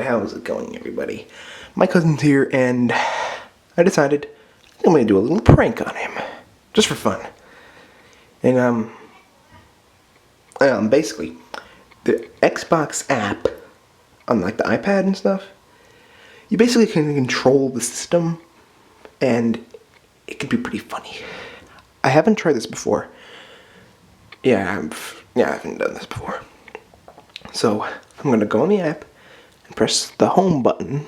how's it going, everybody? My cousin's here, and I decided I'm gonna do a little prank on him, just for fun. And basically, the Xbox app on like the iPad and stuff, you basically can control the system, and it can be pretty funny. I haven't tried this before. I haven't done this before. So I'm gonna go on the app and press the home button,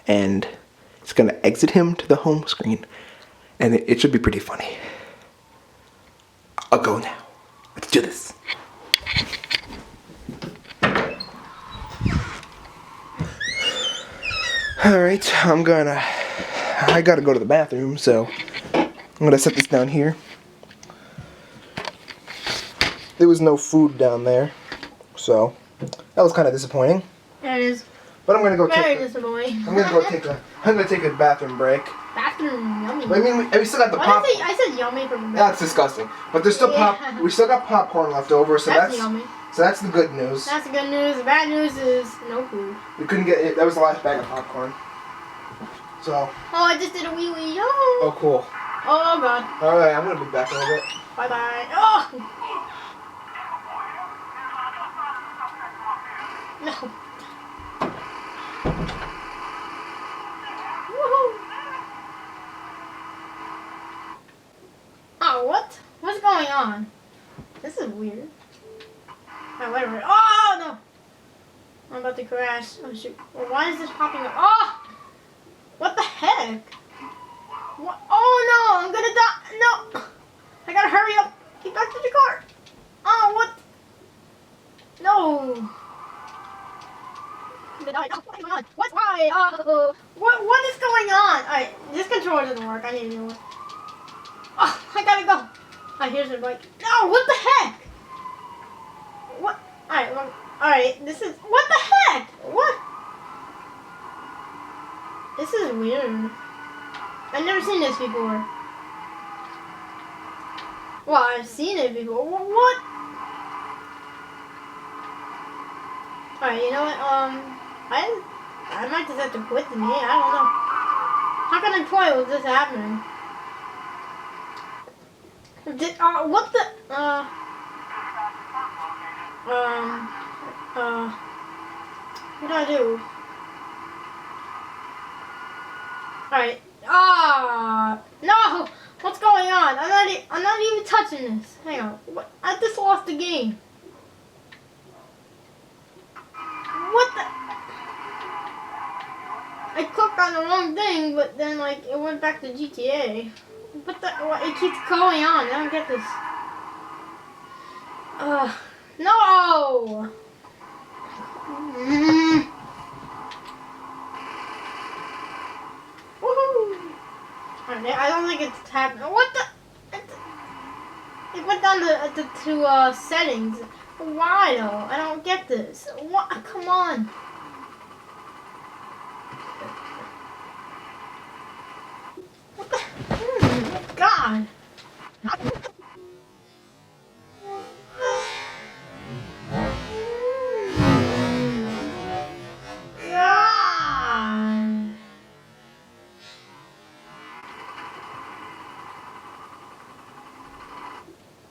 and it's gonna exit him to the home screen, and it should be pretty funny. I'll go now. Let's do this. Alright, I gotta go to the bathroom, so I'm gonna set this down here. There was no food down there, so that was kind of disappointing. Yeah, it is. But I'm gonna go disappointing. I'm gonna take a bathroom break. Bathroom yummy. I mean, we still got the pop. I said yummy from. That's disgusting. But there's still We still got popcorn left over, so that's yummy. So that's the good news. That's the good news. The bad news is no food. We couldn't get it. That was the last bag of popcorn. So. Oh, I just did a wee wee. Oh. Oh, cool. Oh God. All right, I'm gonna be back in a bit. Bye bye. Oh. No. Woohoo. Oh, what? What's going on? This is weird. Oh, whatever. Oh, no. I'm about to crash. Oh, shoot. Well, why is this popping up? Oh! What the heck? What? Oh, no. I'm gonna die. No. I gotta hurry up. Get back to the car. Oh, what? No. What's going on? What? Why? What is going on? Alright, this controller doesn't work. I need a new one. Oh, I gotta go. Alright, here's the bike. No, what the heck? What? Alright, this is... What the heck? What? This is weird. I've never seen this before. Well, I've seen it before. What? Alright, you know what? I might just have to quit the game. I don't know. How can I play with this happening? What the? What do I do? Alright. No! What's going on? I'm not even touching this. Hang on. What? I just lost the game. What the? I clicked on the wrong thing, but then like it went back to GTA. What the? It keeps going on. I don't get this. No! Woohoo! I don't think it's happening. What the? It went down to settings. Why though? I don't get this. What? Come on. What the? God.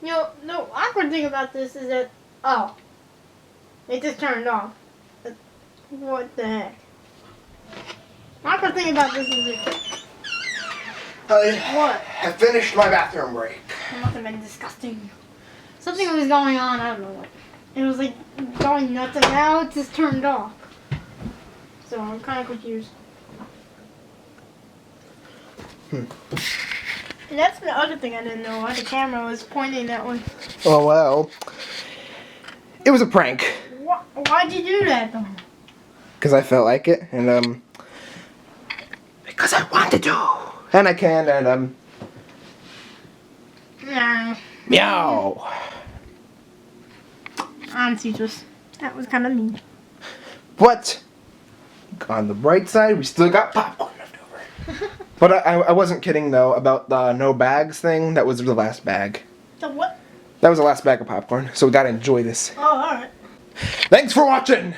You know, the awkward thing about this is that, it just turned off. What the heck? The awkward thing about this is that... What? I finished my bathroom break. It must have been disgusting. Something was going on, I don't know what. It was like going nuts, and now it just turned off. So I'm kind of confused. And that's the other thing I didn't know, why the camera was pointing that way. Oh, well. It was a prank. Why'd you do that, though? Because I felt like it, and, because I wanted to. And I can, and, Meow. I'm speechless. That was kind of mean. But, on the bright side, we still got popcorn left over. But I wasn't kidding, though, about the no bags thing. That was the last bag. The what? That was the last bag of popcorn, so we gotta enjoy this. Oh, alright. Thanks for watching!